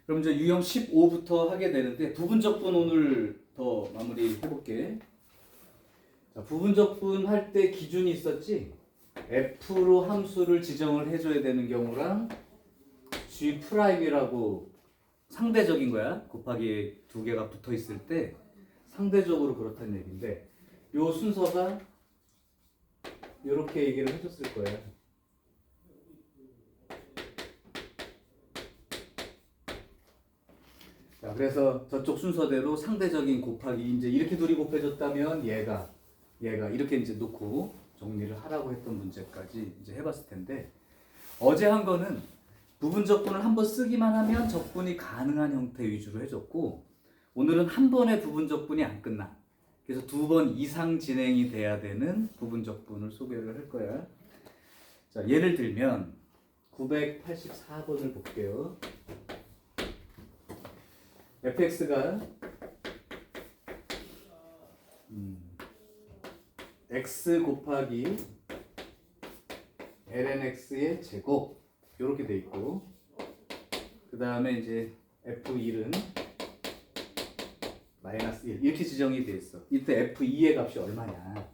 그럼 이제 유형 15부터 하게 되는데 부분적분 오늘 더 마무리 해볼게. 자, 부분적분 할 때 기준이 있었지? F로 함수를 지정을 해줘야 되는 경우랑 G'이라고 상대적인 거야. 곱하기 두 개가 붙어 있을 때 상대적으로 그렇다는 얘기인데 요 순서가 이렇게 얘기를 해줬을 거예요. 자, 그래서 저쪽 순서대로 상대적인 곱하기 이제 이렇게 둘이 곱해졌다면 얘가 이렇게 이제 놓고 정리를 하라고 했던 문제까지 이제 해봤을 텐데 어제 한 거는 부분 적분을 한번 쓰기만 하면 적분이 가능한 형태 위주로 해줬고 오늘은 한 번에 부분 적분이 안 끝나. 그래서 2번 이상 진행이 돼야 되는 부분 적분을 소개를 할 거야. 자, 예를 들면 984번을 볼게요. fx가 x 곱하기 lnx의 제곱 이렇게 돼 있고 그 다음에 이제 f1은 마이너스 1 이렇게 지정이 돼 있어. 이때 f2의 값이 얼마냐.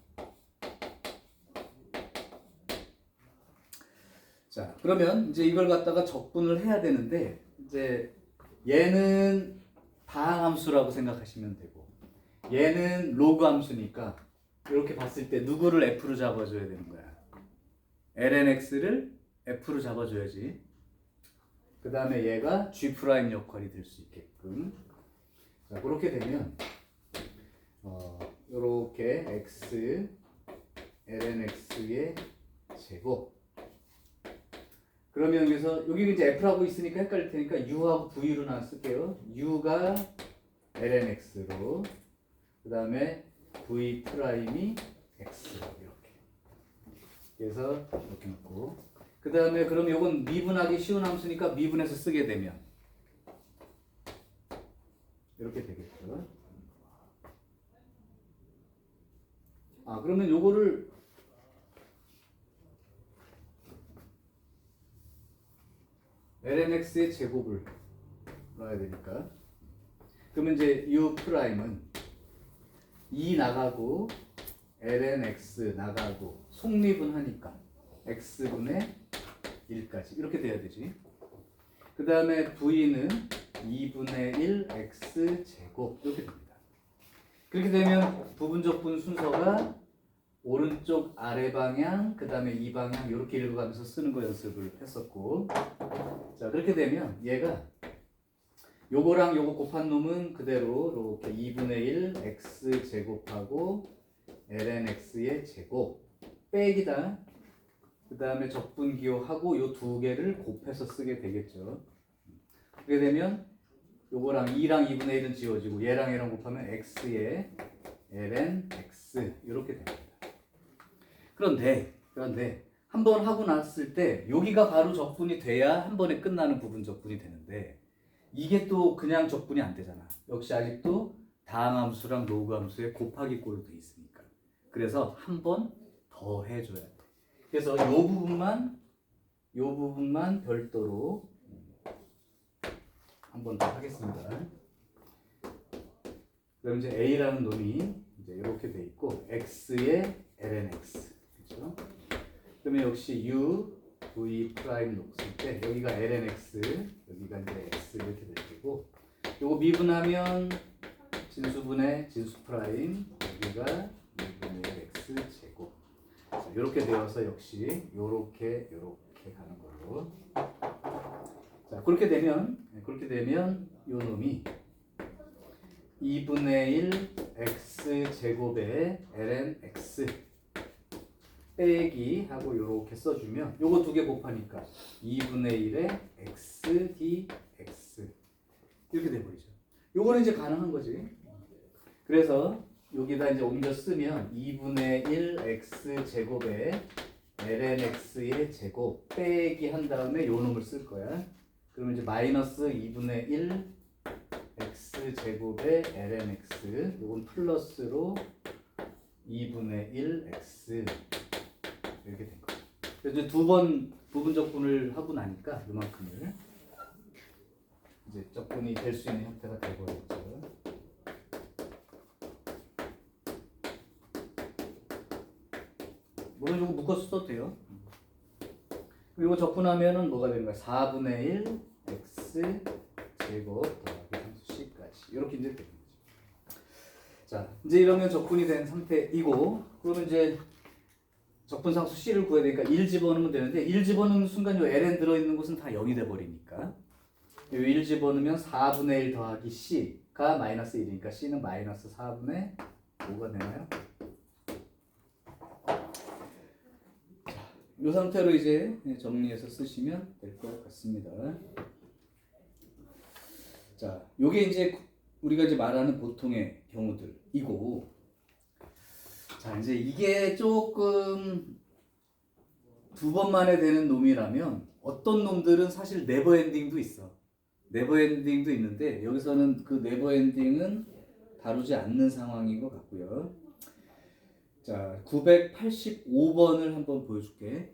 자, 그러면 이제 이걸 갖다가 적분을 해야 되는데 이제 얘는 다항함수라고 생각하시면 되고 얘는 로그 함수니까 이렇게 봤을 때 누구를 f로 잡아줘야 되는 거야. lnx를 f로 잡아줘야지. 그 다음에 얘가 g' 역할이 될 수 있게끔. 자, 그렇게 되면 이렇게 x lnx의 제곱. 그러면 여기서 여기 이제 f라고 있으니까 헷갈릴 테니까 u하고 v로 나 쓸게요. u가 lnx로 그 다음에 v 프라임이 x로 이렇게. 그래서 이렇게 놓고 그 다음에 그럼 이건 미분하기 쉬운 함수니까 미분해서 쓰게 되면 이렇게 되겠죠. 아, 그러면 요거를 lnx의 제곱을 넣어야 되니까 그러면 이제 u 프라임은 2 나가고 lnx 나가고 속립은 하니까 x분의 1까지 이렇게 돼야 되지. 그 다음에 v는 2분의 1 x 제곱 이렇게 됩니다. 그렇게 되면 부분적분 순서가 오른쪽 아래 방향 그 다음에 이 방향 이렇게 읽어가면서 쓰는 거 연습을 했었고 자 그렇게 되면 얘가 요거랑 요거 곱한 놈은 그대로 이렇게 2분의 1 x 제곱하고 lnx의 제곱 빼기다. 그 다음에 적분기호하고 요 두 개를 곱해서 쓰게 되겠죠. 그렇게 되면 요거랑 2랑 2분의 1은 지워지고 얘랑 얘랑 곱하면 x의 lnx 이렇게 됩니다. 그런데 한 번 하고 났을 때 여기가 바로 적분이 돼야 한 번에 끝나는 부분 적분이 되는데 이게 또 그냥 적분이 안 되잖아. 역시 아직도 다항함수랑 로그함수의 곱하기 꼴로 돼 있으니까. 그래서 한 번 더 해줘야 돼. 그래서 요 부분만 별도로 한 번 더 하겠습니다. 그럼 이제 a라는 놈이 이제 이렇게 돼 있고 x의 lnx 그렇죠? 그러면 역시 u v 프라임 놓을 때 여기가 lnx 여기가 이제 x 이렇게 될 거고 요거 미분하면 진수분의 진수 프라임 여기가 2분의 x 제곱 자, 이렇게 되어서 역시 요렇게 가는 걸로. 자 그렇게 되면 요 놈이 2분의 1 x 제곱의 lnx 빼기 하고 요렇게 써주면 요거 두 개 곱하니까 2분의 1의 x dx 이렇게 돼버리죠. 요거는 이제 가능한 거지. 그래서 여기다 이제 옮겨 쓰면 2분의 1 x 제곱에 lnx의 제곱 빼기 한 다음에 요 놈을 쓸 거야. 그러면 이제 마이너스 2분의 1 x 제곱에 lnx 요건 플러스로 2분의 1 x 이렇게 된 거야. 그래서 두 번 부분적분을 하고 나니까 이만큼을 이제 적분이 될 수 있는 형태가 되버렸죠. 물론 이거 묶어서 써도 돼요. 그리고 적분하면은 뭐가 되는 거야? 4분의 1 x 제곱 더하기 상수 c까지 이렇게 이제 되는 거죠. 자, 이제 이러면 적분이 된 상태이고, 그러면 이제 적분상수 c를 구해야 되니까 1 집어넣으면 되는데, 1 집어넣는 순간 요 ln 들어있는 곳은 다 0이 돼버리니까 요 1 집어넣으면 4분의 1 더하기 c가 마이너스 1이니까 c는 마이너스 4분의 5가 되나요? 이 상태로 이제 정리해서 쓰시면 될 것 같습니다. 자, 요게 이제 우리가 이제 말하는 보통의 경우들이고, 자, 이제 이게 조금 두 번 만에 되는 놈이라면 어떤 놈들은 사실 네버엔딩도 있어. 네버엔딩도 있는데 여기서는 그 네버엔딩은 다루지 않는 상황인 것 같고요. 자, 985번을 한번 보여줄게.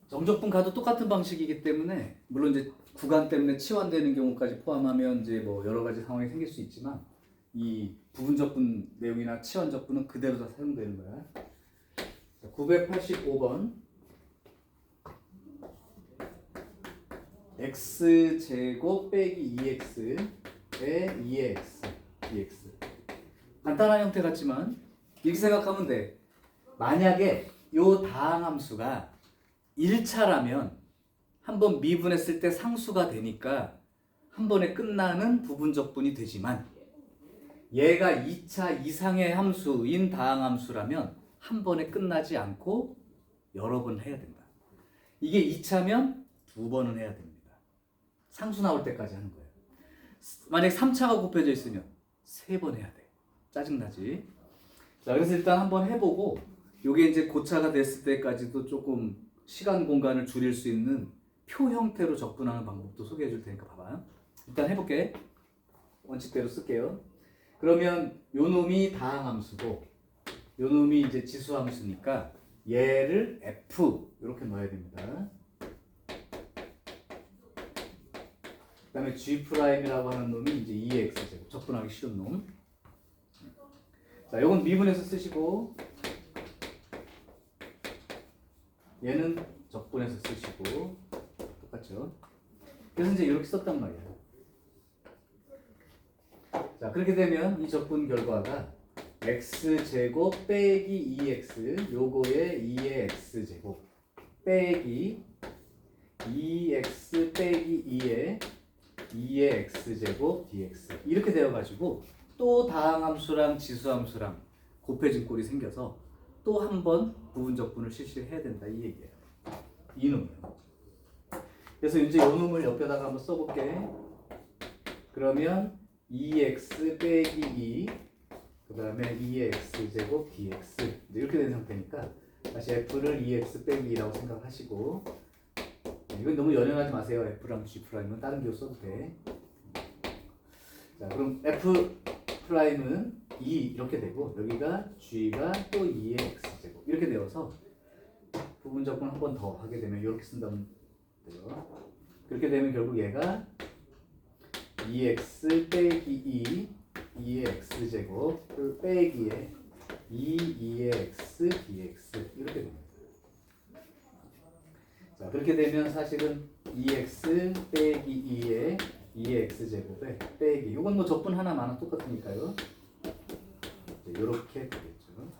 정적분 가도 똑같은 방식이기 때문에, 물론 이제 구간 때문에 치환되는 경우까지 포함하면 이제 뭐 여러 가지 상황이 생길 수 있지만, 이 부분적분 내용이나 치환적분은 그대로 다 사용되는 거야. 자, 985번. x제곱 빼기 2x에 2의 x dx. 간단한 형태 같지만 이렇게 생각하면 돼. 만약에 요 다항함수가 1차라면 한번 미분했을 때 상수가 되니까 한 번에 끝나는 부분적분이 되지만, 얘가 2차 이상의 함수인 다항함수라면 한 번에 끝나지 않고 여러 번 해야 된다. 이게 2차면 두 번은 해야 됩니다. 상수 나올 때까지 하는 거예요. 만약 3차가 곱해져 있으면 3번 해야 돼. 짜증나지? 자, 그래서 일단 한번 해보고, 요게 이제 고차가 됐을 때까지도 조금 시간 공간을 줄일 수 있는 표 형태로 접근하는 방법도 소개해 줄 테니까 봐봐요. 일단 해볼게. 원칙대로 쓸게요. 그러면 요 놈이 다항함수고 요 놈이 이제 지수함수니까 얘를 f 이렇게 넣어야 됩니다. 그 다음에 G'이라고 하는 놈이 이제 2x제곱, 접근하기 쉬운 놈. 자, 요건 미분해서 쓰시고, 얘는 적분해서 쓰시고, 똑같죠? 그래서 이제 이렇게 썼단 말이야. 자, 그렇게 되면 이 적분 결과가 x제곱 빼기 2x, 요거에 2의 x제곱, 빼기 2x 빼기 2의 x제곱 dx 이렇게 되어가지고 또 다항함수랑 지수함수랑 곱해진 꼴이 생겨서 또 한 번 부분적분을 실시해야 된다, 이 얘기예요. 이놈이요. 그래서 이제 이 놈을 옆에다가 한번 써볼게. 그러면 2x 빼기 2, 그 다음에 2의 x제곱 dx 이렇게 된 상태니까 다시 f를 2x 빼기 2라고 생각하시고, 이건 너무 연연하지 마세요. F랑 G'은 다른 기호 써도 돼. 자, 그럼 F'은 2 이렇게 되고, 여기가 G가 또 2의 X제곱 이렇게 되어서 부분적분 한 번 더 하게 되면 이렇게 쓴다면 돼요. 그렇게 되면 결국 얘가 2x 빼기 2의 X제곱 빼기에 2의 X dx 이렇게 됩니다. 자, 그렇게 되면 사실은 2x 빼기 2의 x제곱에 빼기, 이건 뭐 적분 하나만 똑같으니까요. 이렇게 되겠죠.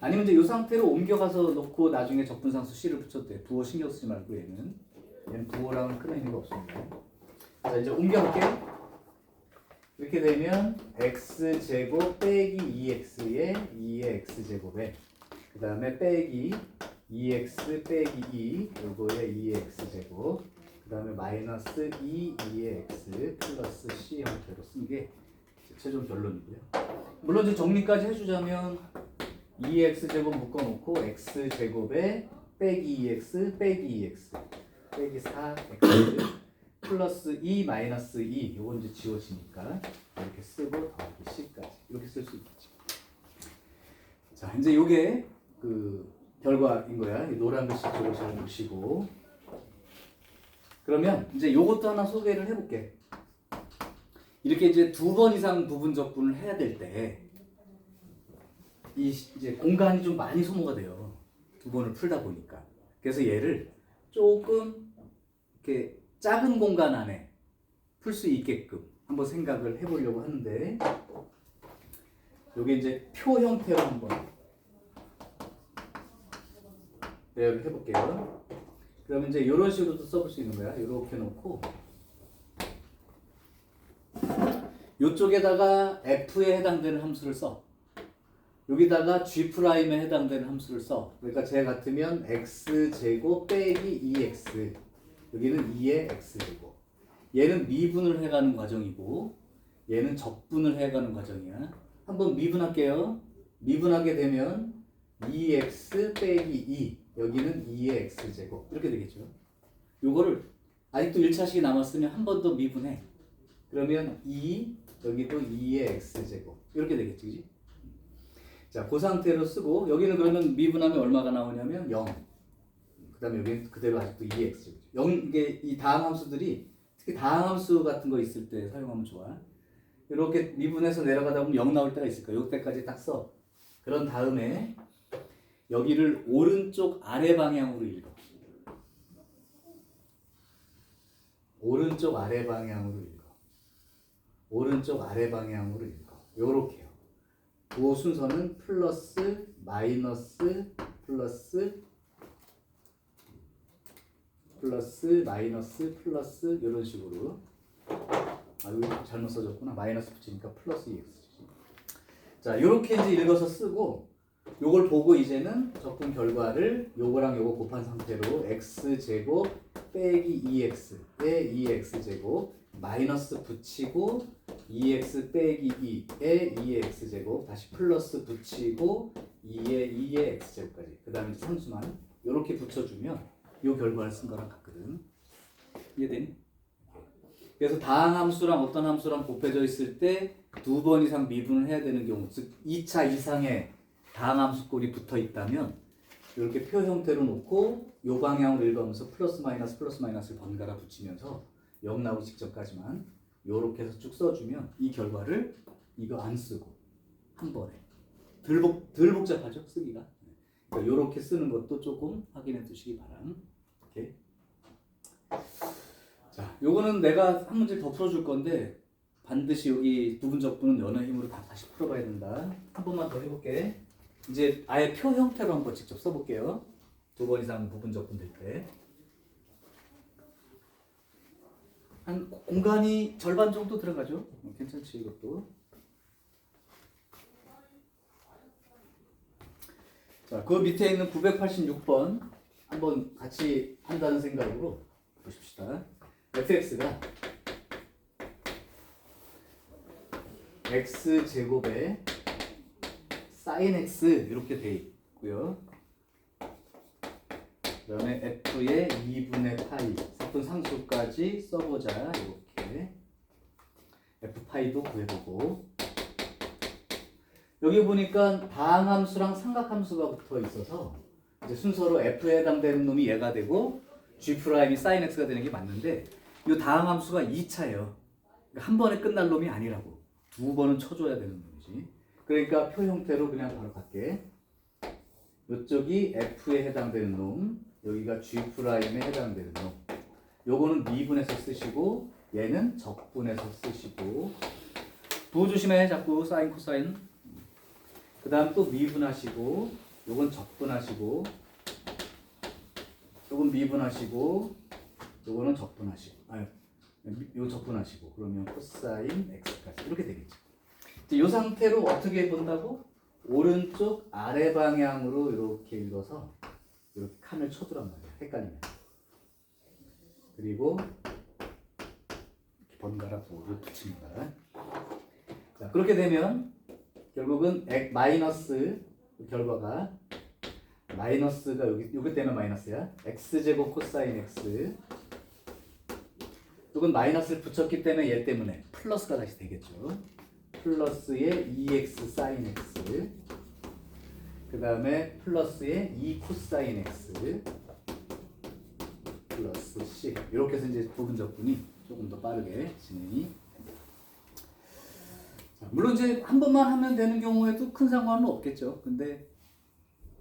아니면 이제 이 상태로 옮겨가서 놓고 나중에 적분상수 c를 붙여도 돼. 부호 신경 쓰지 말고 얘는 부호랑은 큰 의미가 없습니다. 자, 이제 옮겨볼게요. 이렇게 되면 x제곱 빼기 2x에 2의 x제곱에 그 다음에 빼기 2x 빼기 2 요거에 2의 x제곱 그 다음에 마이너스 2의 x 플러스 c 형태로 쓴 게 최종 결론이고요. 물론 이제 정리까지 해주자면 2x제곱 묶어놓고 x제곱에 빼기 2x 빼기 2x 빼기 4x 플러스 2 마이너스 2 요건 이제 지워지니까 이렇게 쓰고 더하기 c까지 이렇게 쓸 수 있겠죠. 자, 이제 요게 그 결과인 거야. 이 노란 글씨 쪽을 잘 보시고. 그러면 이제 요것도 하나 소개를 해볼게. 이렇게 이제 2번 이상 부분적분을 해야 될 때 이 이제 공간이 좀 많이 소모가 돼요. 2번을 풀다 보니까. 그래서 얘를 조금 이렇게 작은 공간 안에 풀 수 있게끔 한번 생각을 해보려고 하는데, 요게 이제 표 형태로 한번 대화를 해볼게요. 그러면 이제 이런 식으로도 써볼 수 있는 거야. 이렇게 놓고 이쪽에다가 f에 해당되는 함수를 써. 여기다가 g'에 해당되는 함수를 써. 그러니까 쟤 같으면 x제곱 빼기 2x. 여기는 2의 x제곱. 얘는 미분을 해가는 과정이고 얘는 적분을 해가는 과정이야. 한번 미분할게요. 미분하게 되면 2x 빼기 2. 여기는 2의 x제곱. 이렇게 되겠죠. 요거를 아직도 1차식이 남았으면 한 번 더 미분해. 그러면 2, 여기도 2의 x제곱. 이렇게 되겠지. 그치? 자, 그 상태로 쓰고, 여기는 그러면 미분하면 얼마가 나오냐면 0. 그 다음에 여기는 그대로 아직도 2x. 0, 이게 이 다항 함수들이 특히 다항 함수 같은 거 있을 때 사용하면 좋아. 이렇게 미분해서 내려가다 보면 0 나올 때가 있을 거야. 요때까지 딱 써. 그런 다음에 여기를 오른쪽 아래 방향으로 읽어. 오른쪽 아래 방향으로 읽어. 오른쪽 아래 방향으로 읽어. 요렇게요. 그 순서는 플러스, 마이너스, 플러스, 플러스, 마이너스, 플러스 이런 식으로. 아, 여기 잘못 써졌구나. 마이너스 붙이니까 플러스 EX지. 자, 요렇게 이제 읽어서 쓰고 요걸 보고 이제는 적분 결과를 요거랑 요거 곱한 상태로 x제곱 빼기 2x에 2x제곱 마이너스 붙이고 2x 빼기 2에 2의 x제곱 다시 플러스 붙이고 2에 2의 x제곱까지 그 다음에 상수만 이렇게 붙여주면 요 결과를 쓴 거랑 같거든. 이해되니? 그래서 다항 함수랑 어떤 함수랑 곱해져 있을 때 2번 이상 미분을 해야 되는 경우, 즉 2차 이상의 다항 함수꼴이 붙어 있다면 이렇게 표 형태로 놓고 요 방향으로 읽으면서 플러스 마이너스를 번갈아 붙이면서 0 나오기 직전까지만 요렇게 해서 쭉 써주면 이 결과를 이거 안 쓰고 한 번에 덜 복잡하죠 쓰기가. 그러니까 요렇게 쓰는 것도 조금 확인해 두시기 바람. 오케이. 자, 요거는 내가 한 문제 더 풀어줄 건데 반드시 여기 부분적분은 연의 힘으로 다 다시 풀어봐야 된다. 한 번만 더 해볼게. 이제 아예 표 형태로 한번 직접 써볼게요. 2번 이상 부분적분 될 때. 한 공간이 절반 정도 들어가죠. 괜찮지 이것도. 자, 그 밑에 있는 986번 한번 같이 한다는 생각으로 보십시다. fx가 x제곱에 sin x 이렇게 돼 있고요. 그 다음에 f의 2분의 파이 섞은 상수까지 써보자. 이렇게 f 파이도 구해보고 여기 보니까 다항함수랑 삼각함수가 붙어 있어서 이제 순서로 f에 해당되는 놈이 얘가 되고 g'이 sin x가 되는 게 맞는데 이 다항함수가 2차예요. 한 번에 끝날 놈이 아니라고 2번은 쳐줘야 되는 놈이지. 그러니까 표 형태로 그냥 바로 갈게. 이쪽이 f에 해당되는 놈, 여기가 g'에 해당되는 놈. 요거는 미분해서 쓰시고 얘는 적분해서 쓰시고 부호 조심해. 자꾸 사인 코사인. 그 다음 또 미분하시고 요건 적분하시고 요건 미분하시고 요거는 적분하시고 요 적분하시고 그러면 코사인 x까지 이렇게 되겠죠. 이제 이 상태로 어떻게 본다고? 오른쪽 아래 방향으로 이렇게 읽어서 이렇게 칸을 쳐두란 말이야. 헷갈리면. 그리고 이렇게 번갈아 부호를 붙이는 거야. 자, 그렇게 되면 결국은 마이너스 결과가 마이너스가 여기 때문에 마이너스야. x제곱 코사인 x. 이건 마이너스를 붙였기 때문에 얘 때문에 플러스가 다시 되겠죠. 플러스의 2x sin x. 그 그 다음에 플러스에 2 코사인 x 플러스 c 이렇게 해서 이제 부분적분이 조금 더 빠르게 진행이 됩니다. 자, 물론 이제 한 번만 하면 되는 경우에도 큰 상관은 없겠죠. 근데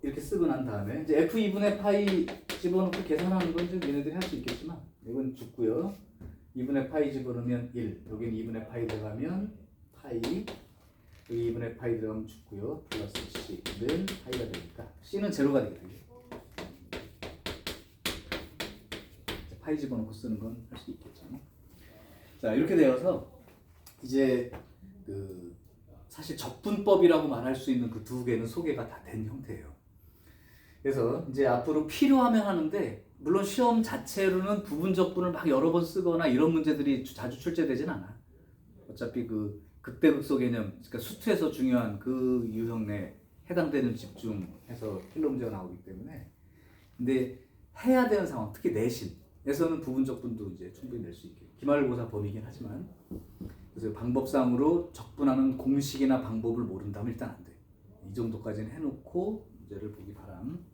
이렇게 쓰고 난 다음에 이제 f2분의 파이 집어넣고 계산하는 건 좀 얘네들이 할 수 있겠지만 이건 죽고요. 2분의 파이 집어넣으면 1, 여기는 2분의 파이 들어가면 파이, 여기 2분의 파이 들어가면 죽고요. 플러스 c는 파이가 되니까 c는 제로가 되겠죠. 파이 집어넣고 쓰는 건 할 수 있겠죠. 자, 이렇게 되어서 이제 그 사실 적분법이라고 말할 수 있는 그 두 개는 소개가 다 된 형태예요. 그래서 이제 앞으로 필요하면 하는데 물론 시험 자체로는 부분적분을 막 여러 번 쓰거나 이런 문제들이 자주 출제되진 않아. 어차피 그 극대극소 개념, 그러니까 수투에서 중요한 그 유형 내 해당되는 집중해서 필러 문제가 나오기 때문에. 근데 해야 되는 상황, 특히 내신에서는 부분적분도 이제 충분히 낼 수 있게. 기말고사 범위긴 하지만. 그래서 방법상으로 적분하는 공식이나 방법을 모른다면 일단 안 돼. 이 정도까지는 해놓고 문제를 보기 바람.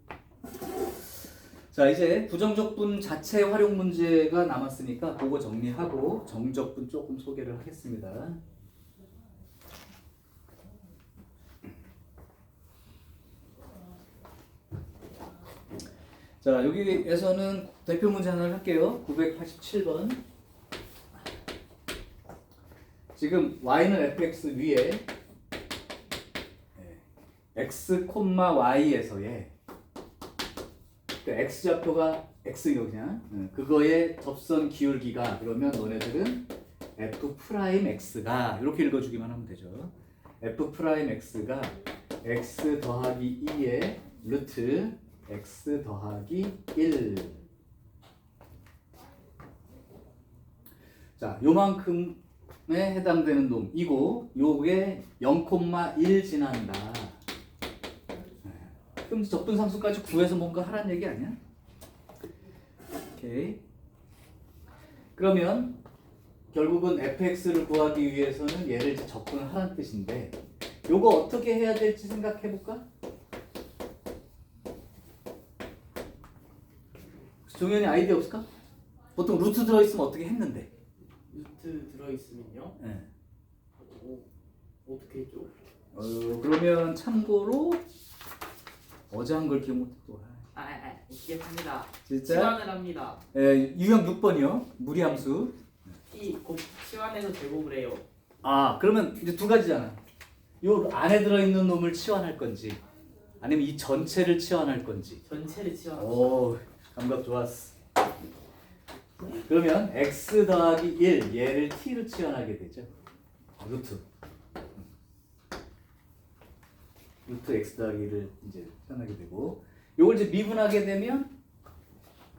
자, 이제 부정적분 자체 활용 문제가 남았으니까 그거 정리하고 정적분 조금 소개를 하겠습니다. 자, 여기에서는 대표 문제 하나를 할게요. 987번. 지금 y는 fx 위에 x, y에서의 그 x좌표가 x요 그냥 그거의 접선 기울기가 그러면 너네들은 f'x가 이렇게 읽어주기만 하면 되죠. f'x가 x 더하기 2의 루트 x 더하기 1. 자, 요만큼에 해당되는 놈이고 요게 0,1 지난다. 그럼 적분상수까지 구해서 뭔가 하란 얘기 아니야? 오케이. 그러면 결국은 fx를 구하기 위해서는 얘를 이제 적분을 하란 뜻인데 요거 어떻게 해야 될지 생각해 볼까? 종현이 아이디어 없을까? 보통 루트 들어있으면 어떻게 했는데? 루트 들어있으면요? 네. 어떻게 했죠? 그러면 참고로 어제 한 걸 기억 못했고. 기억합니다. 진짜? 치환을 합니다. 유형 6번이요. 무리함수. t 곱 치환해서 제곱을 해요. 아, 그러면 이제 두 가지잖아. 요 안에 들어있는 놈을 치환할 건지 아니면 이 전체를 치환할 건지. 전체를 치환. 오, 감각 좋았어. 그러면 x 더하기 1 얘를 t로 치환하게 되죠. 루트 x 더하기 1을 이제 치환하게 되고 요걸 이제 미분하게 되면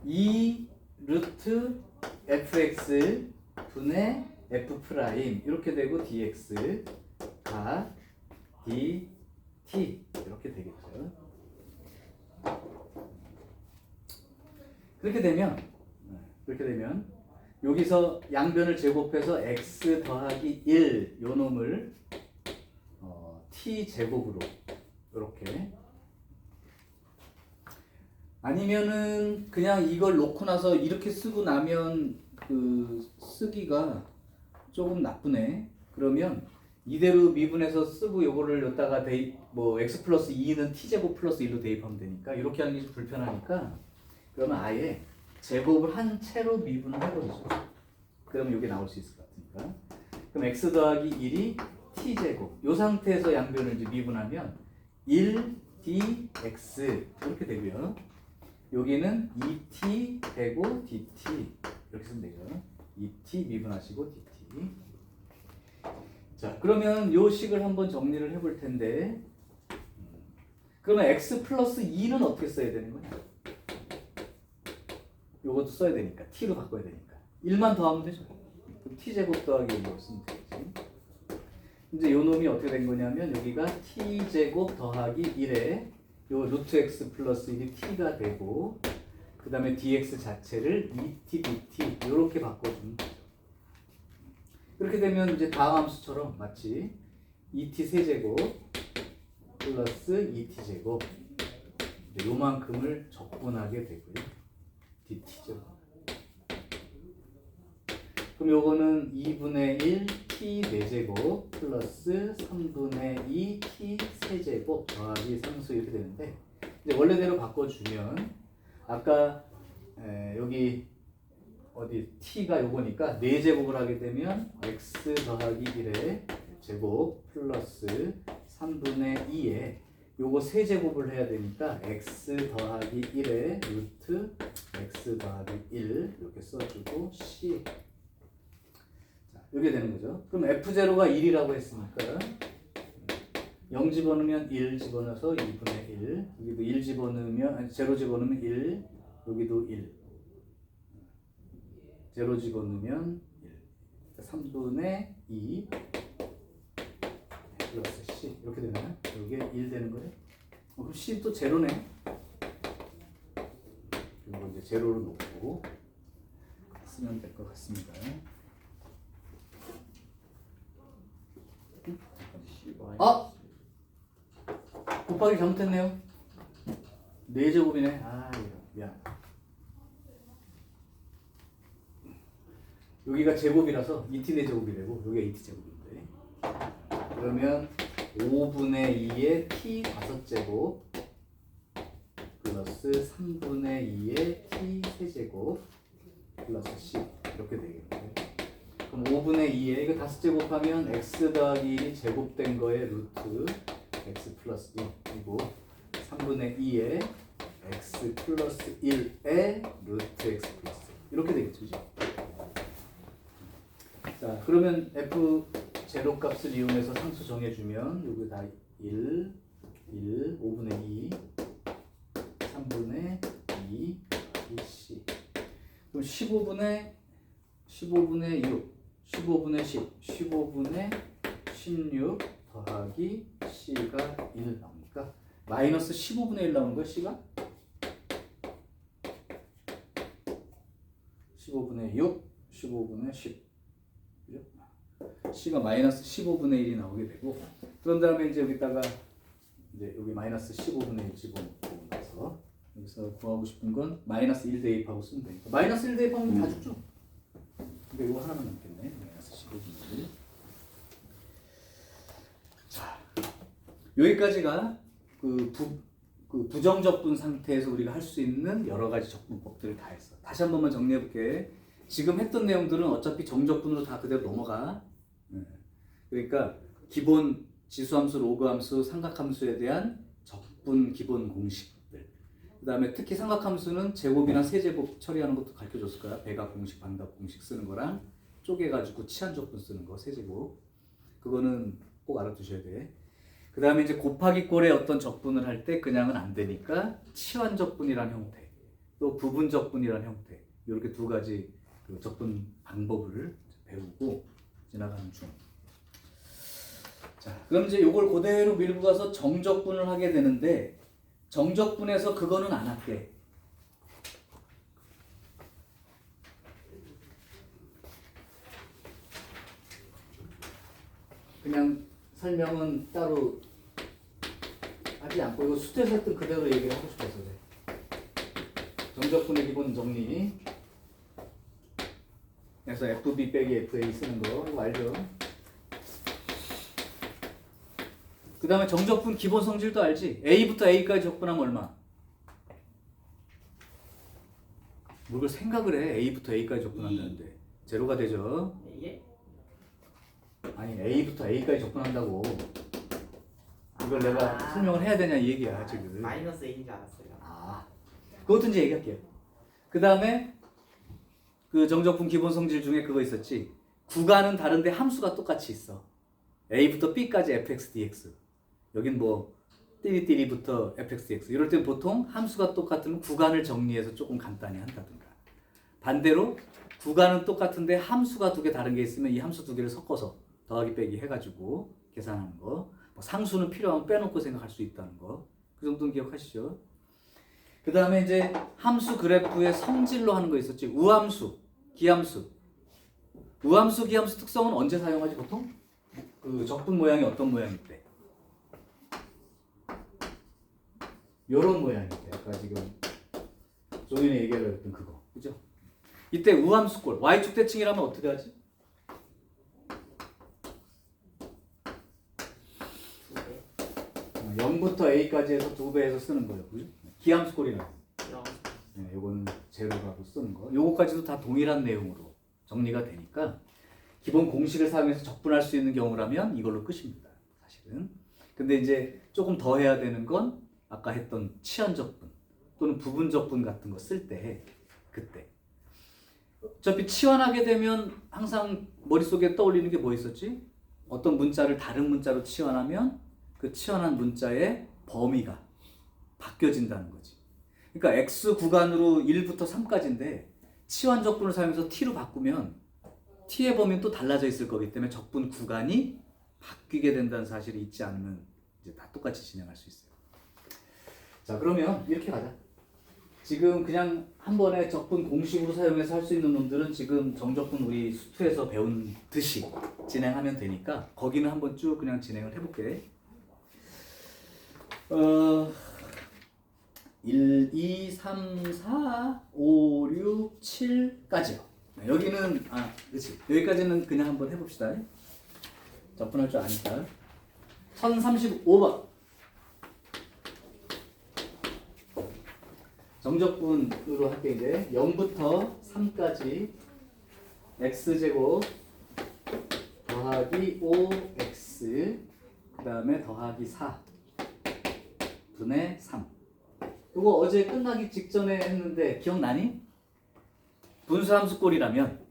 2 루트 fx 분의 f 프라임 이렇게 되고 dx가 dt 이렇게 되겠죠. 그렇게 되면 여기서 양변을 제곱해서 x 더하기 1 요 놈을 t 제곱으로 이렇게 아니면은 그냥 이걸 놓고 나서 이렇게 쓰고 나면 그 쓰기가 조금 나쁘네. 그러면 이대로 미분해서 쓰고 요거를 여기다가 뭐 x 플러스 2는 t 제곱 플러스 1로 대입하면 되니까 이렇게 하는 게 좀 불편하니까 그러면 아예 제곱을 한 채로 미분을 해버리죠. 그러면 이게 나올 수 있을 것 같으니까. 그럼 x 더하기 1이 t 제곱. 이 상태에서 양변을 이제 미분하면 1dx 이렇게 되고요. 여기는 2t 되고 dt 이렇게 쓰면 되죠. 2t 미분하시고 dt. 자, 그러면 요 식을 한번 정리를 해볼 텐데, 그러면 x 플러스 2는 어떻게 써야 되는 거냐? 요것도 써야 되니까 t로 바꿔야 되니까 1만 더하면 되죠. 그럼 t 제곱 더하기 1로 쓰면 되지. 이제 요 놈이 어떻게 된 거냐면 여기가 t 제곱 더하기 1에 요 루트 x 플러스 1이 t가 되고 그 다음에 dx 자체를 2t dt 이렇게 바꿔주면 되죠. 그렇게 되면 이제 다음 함수처럼 마치 2t 세제곱 플러스 2t 제곱 요만큼을 적분하게 되고요. dt죠. 그럼 요거는 2분의 1 t 4제곱 플러스 3분의 2 t 세제곱 더하기 상수 이렇게 되는데 이제 원래대로 바꿔주면 아까 여기 어디 t가 요거니까 4제곱을 하게 되면 x 더하기 1의 제곱 플러스 3분의 2에 요거 세제곱을 해야 되니까 x 더하기 1의 루트 x 더하기 1 이렇게 써주고 c 자, 이렇게 되는 거죠. 그럼 f0가 1이라고 했으니까 0 집어넣으면 1 집어넣어서 2분의 1 여기도 1 집어넣으면 아니 0 집어넣으면 1 여기도 1 0 집어넣으면 1 3분의 2 플러스 c 이렇게 되나요? 이게 1 되는 거예요? 그럼 c 또 제로네. 그리고 이제 제로를 놓고 쓰면 될 것 같습니다. 아! 곱하기 잘못했네요. 4제곱이네. 아, 미안. 여기가 제곱이라서 2t 4제곱이 되고 여기가 2t 제곱인데 그러면 5분의 2의 t 5제곱 플러스 3분의 2의 t 세제곱 플러스 c 이렇게 되겠네요. 그럼 5분의 2에 이거 5제곱하면 x 더하기 1이 제곱된 거에 루트 x 플러스 1 그리고 3분의 2에 x 플러스 1에 루트 x 플러스 1 이렇게 되겠죠. 그죠? 자, 그러면 f 제로 값을 이용해서 상수 정해주면 여기 다 1, 5분의 2, 3분의 2, 2c 그럼 15분의 6, 15분의 10, 15분의 16 더하기 c가 1 나오니까 마이너스 15분의 1 나오는 거야 c가? 15분의 6, 15분의 10 c가 마이너스 15분의 1이 나오게 되고 그런 다음에 이제 여기다가 이제 여기 마이너스 15분의 1 집어넣고 나서 여기서 구하고 싶은 건 마이너스 1 대입하고 쓰면 되니까 마이너스 1 대입하면 다 죽죠. 그러니까 이거 하나만 남겠네. 마이너스 15분의 1. 자, 여기까지가 그 부정적분 상태에서 우리가 할 수 있는 여러 가지 적분법들을 다 했어. 다시 한 번만 정리해 볼게. 지금 했던 내용들은 어차피 정적분으로 다 그대로 넘어가. 그러니까 기본 지수함수, 로그함수, 삼각함수에 대한 적분 기본 공식들. 그 다음에 특히 삼각함수는 제곱이나 세제곱 처리하는 것도 가르쳐줬을 거야. 배각 공식, 반각 공식 쓰는 거랑 쪼개가지고 치환적분 쓰는 거, 세제곱. 그거는 꼭 알아두셔야 돼. 그 다음에 이제 곱하기 꼴의 어떤 적분을 할 때 그냥은 안 되니까 치환적분이란 형태, 또 부분적분이란 형태. 이렇게 두 가지 그 적분 방법을 배우고 지나가는 중. 자, 그럼 이제 요걸 그대로 밀고 가서 정적분을 하게 되는데 정적분에서 그거는 안 할게. 그냥 설명은 따로 하지 않고 이거 수제에서 했던 그대로 얘기를 하고 싶어서 그래. 정적분의 기본 정리. 그래서 FB 빼기 FA 쓰는 거 이거 알죠? 그 다음에 정적분 기본 성질도 알지? A부터 A까지 적분하면 얼마? 뭘 생각을 해. A부터 A까지 적분한다는데 제로가 되죠? 예? 아니 A부터 A까지 적분한다고 이걸 내가 설명을 해야 되냐 이 얘기야 지금. 마이너스 1인 줄 알았어요. 아, 그것도 이제 얘기할게요. 그 다음에 그 정적분 기본 성질 중에 그거 있었지. 구간은 다른데 함수가 똑같이 있어. A부터 B까지 fx dx. 여긴 뭐 띠리띠리부터 fx dx. 이럴 땐 보통 함수가 똑같으면 구간을 정리해서 조금 간단히 한다든가. 반대로 구간은 똑같은데 함수가 두 개 다른 게 있으면 이 함수 두 개를 섞어서 더하기 빼기 해가지고 계산하는 거. 뭐 상수는 필요하면 빼놓고 생각할 수 있다는 거. 그 정도는 기억하시죠? 그 다음에 이제 함수 그래프의 성질로 하는 거 있었지. 우함수, 기함수. 우함수, 기함수 특성은 언제 사용하지 보통? 그 적분 모양이 어떤 모양일 때? 요런 모양인데 아까 지금 종현이 얘기하려고 했던 그거 그죠? 이때 우함수꼴 y축 대칭이라면 어떻게 하지? 2배. 0부터 a까지 해서 2배해서 쓰는 거예요 그죠? 기함수꼴이라고 영. 네, 요거는 제로라고 쓰는 거 요거까지도 다 동일한 내용으로 정리가 되니까 기본 공식을 사용해서 적분할 수 있는 경우라면 이걸로 끝입니다 사실은. 근데 이제 조금 더 해야 되는 건 아까 했던 치환적분 또는 부분적분 같은 거 쓸 때 그때 어차피 치환하게 되면 항상 머릿속에 떠올리는 게 뭐 있었지? 어떤 문자를 다른 문자로 치환하면 그 치환한 문자의 범위가 바뀌어진다는 거지. 그러니까 x 구간으로 1부터 3까지인데 치환 적분을 사용해서 t로 바꾸면 t의 범위는 또 달라져 있을 거기 때문에 적분 구간이 바뀌게 된다는 사실이 있지 않으면 이제 다 똑같이 진행할 수 있어요. 자 그러면 이렇게 가자. 지금 그냥 한 번에 적분 공식으로 사용해서 할 수 있는 놈들은 지금 정적분 우리 수투에서 배운 듯이 진행하면 되니까 거기는 한번 쭉 그냥 진행을 해볼게. 1, 2, 3, 4, 5, 6, 7까지요. 여기는 그렇지. 여기까지는 그냥 한번 해봅시다. 적분할 줄 아니까. 1035번. 정적분으로 할게 이제 0부터 3까지 x제곱 더하기 5x 그 다음에 더하기 4 분의 3. 이거 어제 끝나기 직전에 했는데 기억나니? 분수함수꼴이라면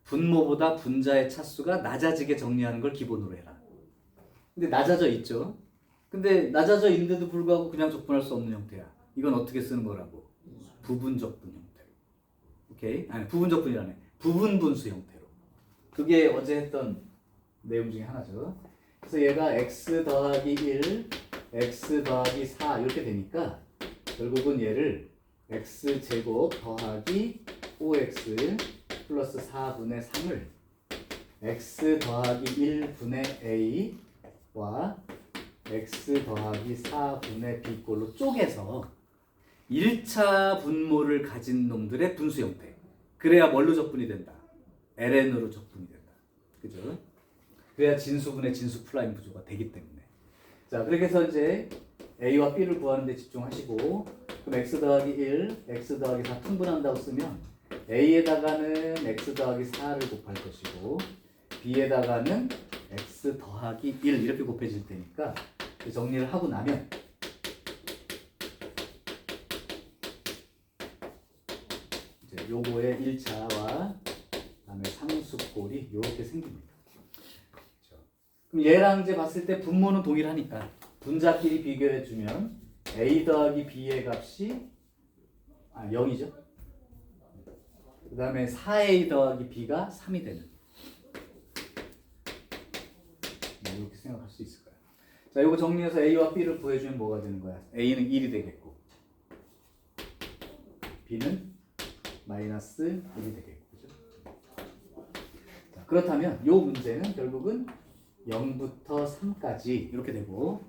분모보다 분자의 차수가 낮아지게 정리하는 걸 기본으로 해라. 근데 낮아져 있죠. 근데 낮아져 있는데도 불구하고 그냥 적분할 수 없는 형태야. 이건 어떻게 쓰는 거라고? 부분적분 형태로. 오케이? 아니 부분적분이라네. 부분분수 형태로. 그게 어제 했던 내용 중에 하나죠. 그래서 얘가 x 더하기 1, x 더하기 4 이렇게 되니까 결국은 얘를 x제곱 더하기 5x 플러스 4분의 3을 x 더하기 1분의 a와 x 더하기 4분의 b꼴로 쪼개서 1차 분모를 가진 놈들의 분수 형태. 그래야 뭘로 적분이 된다? ln으로 적분이 된다. 그죠? 그래야 진수분의 진수 프라임 구조가 되기 때문에. 자, 그렇게 해서 이제 a와 b를 구하는 데 집중하시고 그럼 x 더하기 1, x 더하기 4 통분한다고 쓰면 a에다가는 x 더하기 4를 곱할 것이고 b에다가는 x 더하기 1 이렇게 곱해질 테니까 정리를 하고 나면 이제 요거의 1차와 그다음에 상수꼴이 이렇게 생깁니다. 그렇죠? 그럼 얘랑 이제 봤을 때 분모는 동일하니까 분자끼리 비교해 주면 a 더하기 b의 값이 0이죠. 그 다음에 4a 더하기 b가 3이 되는 이렇게 생각할 수 있을 거야. 자, 이거 정리해서 a와 b를 구해주면 뭐가 되는 거야? a는 1이 되겠고 b는 마이너스 1이 되겠고 그죠? 자, 그렇다면 이 문제는 결국은 0부터 3까지 이렇게 되고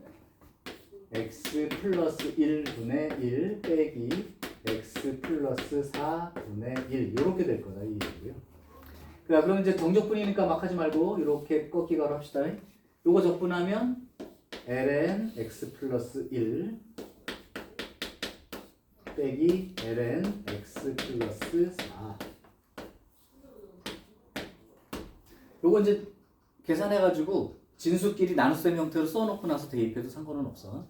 x 플러스 1분의 1 빼기 x 플러스 4분의 1 이렇게 될 거다 이 얘기고요. 그럼 이제 정적분이니까 막 하지 말고 이렇게 꺾기가로 합시다. 요거 적분하면 ln x 플러스 1 빼기 ln x 플러스 4 요거 이제 계산해가지고 진수끼리 나눗셈 형태로 써놓고 나서 대입해도 상관은 없어.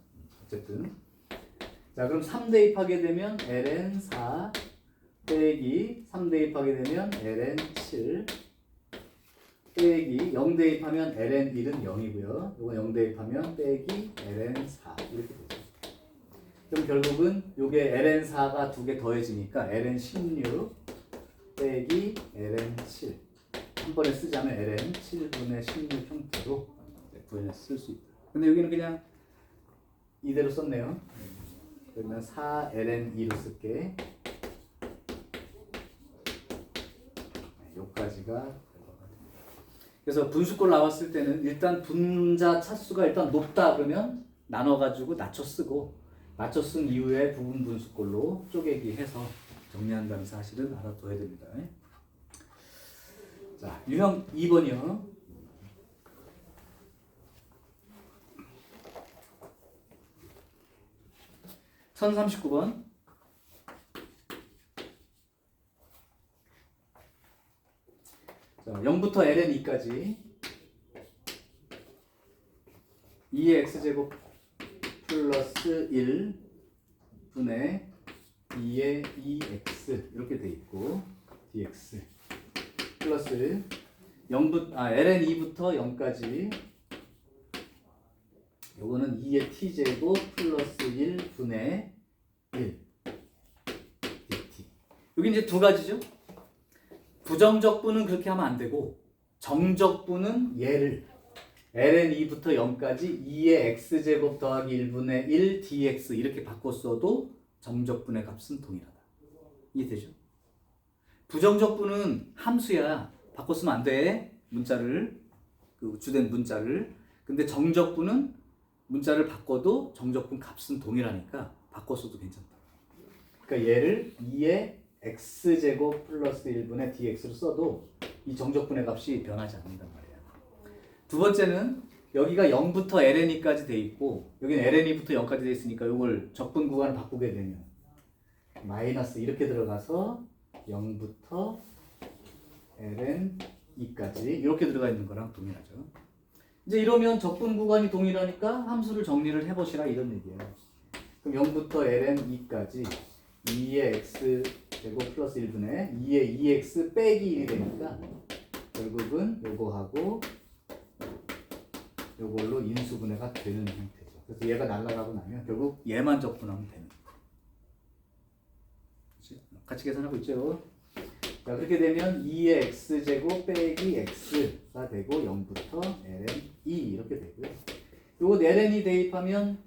어쨌든 자 그럼 3 대입하게 되면 ln 4 빼기 3 대입하게 되면 ln 7 빼기 0 대입하면 ln 1은 0이고요. 이거 0 대입하면 빼기 ln 4 이렇게 되죠. 그럼 결국은 이게 ln 4가 두 개 더해지니까 ln 16 빼기 ln 7 한 번에 쓰자면 ln 7분의 16 형태로 구해서 쓸 수 있다. 근데 여기는 그냥 이대로 썼네요. 그러면 4ln 2로 쓸게. 여기까지가 그래서 분수꼴 나왔을 때는 일단 분자 차수가 일단 높다 그러면 나눠가지고 낮춰 쓰고 낮춰 쓴 이후에 부분 분수꼴로 쪼개기 해서 정리한다는 사실은 알아둬야 됩니다. 자, 유형 2번이요. (1039번) 자, 0부터 ln2까지 2의 x제곱 플러스 1 분의 2의 2x 이렇게 돼 있고 dx 플러스 0부터 ln2부터 0까지 요거는 2의 t제곱 플러스 1 분의 1 dt. 여기 이제 두 가지죠. 부정적분은 그렇게 하면 안 되고 정적분은 얘를 ln2부터 0까지 2의 x제곱 더하기 1분의 1 dx 이렇게 바꿨어도 정적분의 값은 동일하다. 이해되죠? 부정적분은 함수야. 바꿨으면 안 돼. 문자를 그 주된 문자를. 근데 정적분은 문자를 바꿔도 정적분 값은 동일하니까 바꿨어도 괜찮다. 그러니까 얘를 2의 x제곱 플러스 1분의 dx로 써도 이 정적분의 값이 변하지 않는단 말이야. 두 번째는 여기가 0부터 ln2까지 돼 있고 여기는 ln2부터 0까지 돼 있으니까 이걸 적분 구간을 바꾸게 되면 마이너스 이렇게 들어가서 0부터 ln2까지 이렇게 들어가 있는 거랑 동일하죠. 이제 이러면 적분 구간이 동일하니까 함수를 정리를 해보시라 이런 얘기예요. 그럼 0부터 ln2까지 2의 x제곱 플러스 1분의 2의 2x 빼기 1이 되니까 결국은 요거하고 요걸로 인수분해가 되는 형태죠. 그래서 얘가 날아가고 나면 결국 얘만 적분하면 되는 거예요. 같이 계산하고 있죠. 자, 그렇게 되면 2의 x제곱 빼기 x가 되고 0부터 ln2 이렇게 되고요. 요거 ln이 대입하면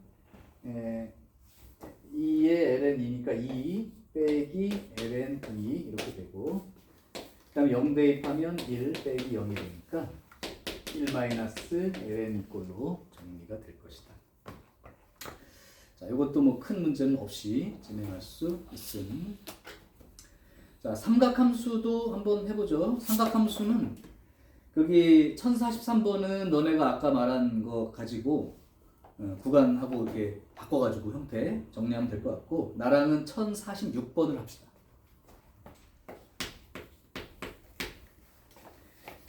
2의 ln이니까 2 빼기 ln2 이렇게 되고 그 다음에 0 대입하면 1 빼기 0이 되니까 1 마이너스 ln 꼴로 정리가 될 것이다. 자, 이것도 뭐 큰 문제는 없이 진행할 수 있음. 자, 삼각함수도 한번 해보죠. 삼각함수는 거기 1043번은 너네가 아까 말한 거 가지고 구간하고 이렇게 바꿔가지고 형태 정리하면 될 것 같고 나랑은 1046번을 합시다.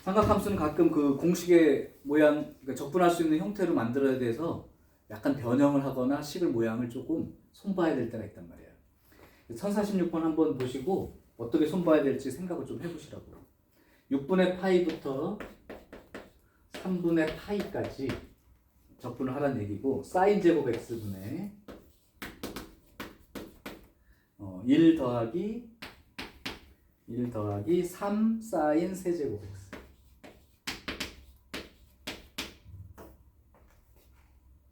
삼각함수는 가끔 그 공식의 모양, 그러니까 적분할 수 있는 형태로 만들어야 돼서 약간 변형을 하거나 식을 모양을 조금 손봐야 될 때가 있단 말이에요. 1046번 한번 보시고 어떻게 손봐야 될지 생각을 좀 해보시라고. 6분의 파이부터 3분의 파이까지 적분을 하라는 얘기고 사인 제곱 x분의 1 더하기 3 사인 세제곱 x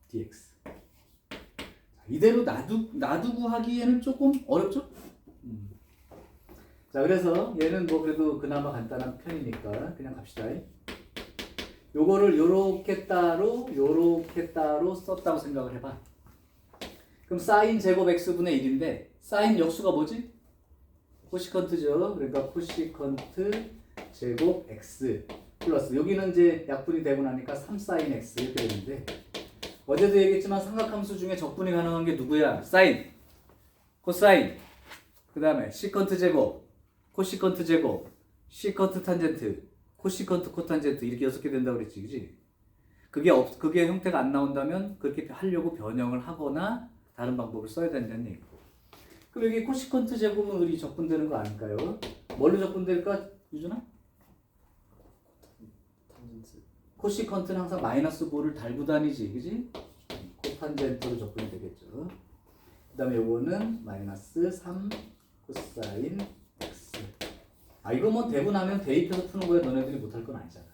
dx. 이대로 놔두고 하기에는 조금 어렵죠? 자, 그래서 얘는 뭐 그래도 그나마 간단한 편이니까 그냥 갑시다. 요거를 요렇게 따로 썼다고 생각을 해봐. 그럼 사인 제곱 x분의 1인데 사인 역수가 뭐지? 코시컨트죠. 그러니까 코시컨트 제곱 x 플러스 여기는 이제 약분이 되고 나니까 3 사인 x 이렇게 되는데 어제도 얘기했지만 삼각함수 중에 적분이 가능한 게 누구야? 사인, 코사인, 그 다음에 시컨트 제곱, 코시컨트 제곱, 시컨트 탄젠트, 코시컨트 코탄젠트 이렇게 6개 된다고 그랬지, 그지? 그게 형태가 안 나온다면 그렇게 하려고 변형을 하거나 다른 방법을 써야 된다는 얘기고. 그럼 여기 코시컨트 제곱은 우리 적분되는 거 아닐까요? 뭘로 적분될까, 유준아? 코시컨트는 항상 마이너스 5를 달고 다니지, 그지? 코탄젠트로 적분이 되겠죠. 그 다음에 요거는 마이너스 3 코사인 x. 이거 뭐 되고 나면 대입해서 푸는 거야. 너네들이 못할 건 아니잖아.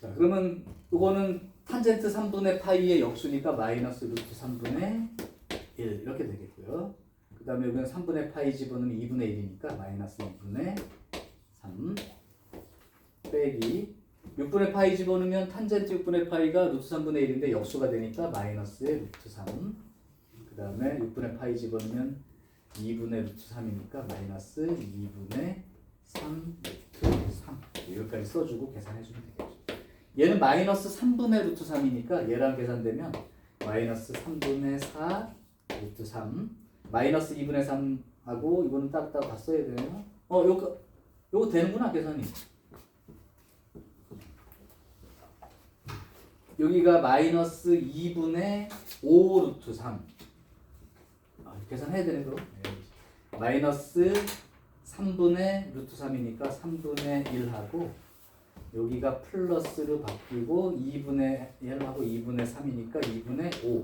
자, 그러면 요거는 탄젠트 3분의 파이의 역수니까 마이너스 루트 3분의 1 이렇게 되겠고요. 그 다음에 여기는 3분의 파이 집어넣으면 2분의 1이니까 마이너스 2분의 3 빼기 6분의 파이 집어넣으면 탄젠트 6분의 파이가 루트 3분의 1인데 역수가 되니까 마이너스의 루트 3. 그 다음에 6분의 파이 집어넣으면 2분의 루트 3이니까 마이너스 2분의 3 루트 3. 여기까지 써주고 계산해주면 되겠죠. 얘는 마이너스 3분의 루트 3이니까 얘랑 계산되면 마이너스 3분의 4 루트 3 마이너스 2분의 3하고 이거는 따로따로 다 써야 되네요. 요거 되는구나 계산이. 여기가 마이너스 2분의 5 루트 3 계산해야 되는 거. 마이너스 3분의 루트 3이니까 3분의 1하고 여기가 플러스로 바뀌고 2분의 1하고 2분의 3이니까 2분의 5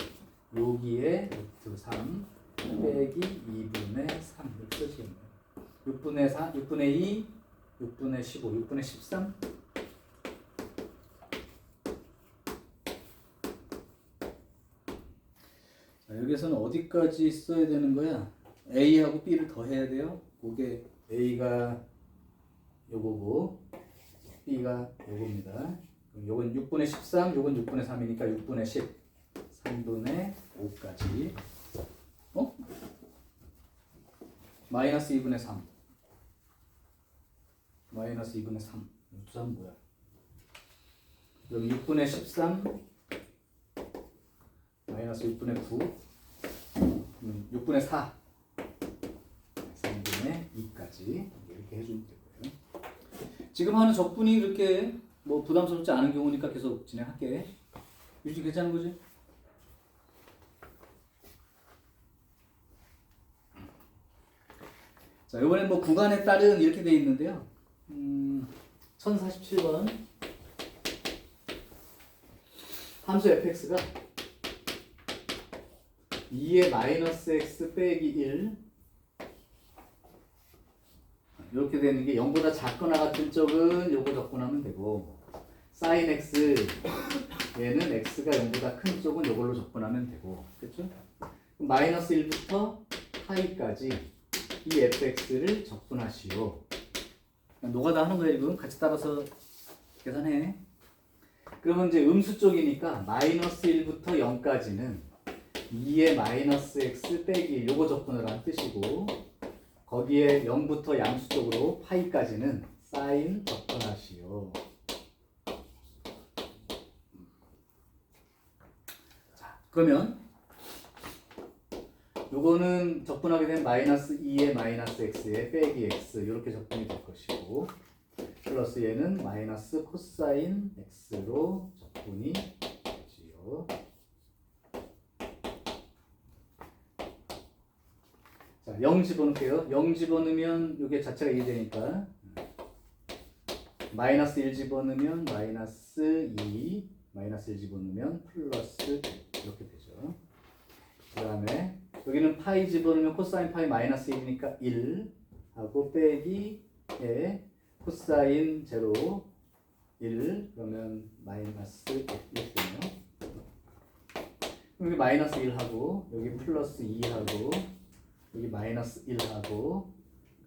여기에 루트 3 빼기 2분의 3 이렇게 써지겠네요. 6분의 4, 6분의 2, 6분의 15, 6분의 13 자, 여기서는 어디까지 써야 되는 거야? A하고 B를 더해야 돼요. 그게 A가 요거고 B가 요겁니다. 요건 6분의 13, 요건 6분의 3이니까 6분의 10, 3분의 5까지 마이너스 2분의 3 마이너스 2분의 3 루트 3 뭐야? 여기 6분의 13 마이너스 6분의 9 6분의 4 3분의 2까지 이렇게 해주면 되고요. 지금 하는 적분이 이렇게 뭐 부담스럽지 않은 경우니까 계속 진행할게. 유지 괜찮은 거지? 자, 이번엔 뭐 구간에 따른 이렇게 돼 있는데요. 1047번 함수 fx가 2의 마이너스 x 빼기 1 이렇게 되는 게 0보다 작거나 같은 쪽은 요거 접근하면 되고 sin x 얘는 x가 0보다 큰 쪽은 요걸로 접근하면 되고 그렇죠? 마이너스 1부터 파이까지 이 fx를 접근하시오. 노가다 하는 거예요. 이건 같이 따라서 계산해. 그러면 이제 음수 쪽이니까 마이너스 1부터 0까지는 2의 마이너스 x 빼기 1 요거 접근을 한 뜻이고 거기에 0부터 양수 쪽으로 파이까지는 사인 접근하시오. 자, 그러면 요거는 접근하게 되면 마이너스 2의 마이너스 x에 빼기 x 이렇게 접근이 될 것이고 플러스 얘는 마이너스 코사인 x로 접근이 되지요. 자, 0 집어넣을게요. 0 집어넣으면 이게 자체가 2 되니까 마이너스 1 집어넣으면 마이너스 2 마이너스 1 집어넣으면 플러스 이렇게 되죠. 그 다음에 여기는 파이 집어넣으면 코사인 파이 마이너스 1이니까 1 하고 빼기 에 코사인 제로 1 그러면 마이너스 1 이렇게 되네요. 여기 마이너스 1하고 여기 플러스 2하고 여기 마이너스 1하고